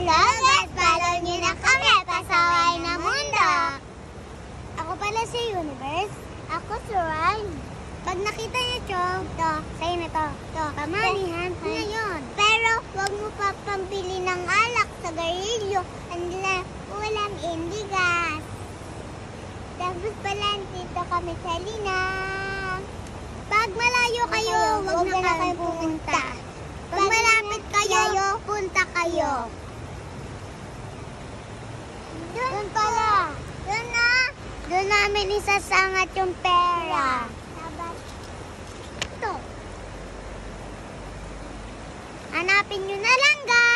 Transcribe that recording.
Hello guys! Follow niyo na kami, pasaway na mundo! Ako pala si Universe. Ako si Ryan. Pag nakita niyo to, sa'yo na to. Pamanihan ngayon. Pero huwag mo pa pambili ng alak sa garilyo. Walang indigas. Tapos pala dito kami sa Linang. Pag malayo kayo, huwag na kayo pumunta. Pag malapit kayo, punta kayo. Doon pala. Doon na. Doon namin isasangat yung pera. Ito. Hanapin nyo na lang, guys.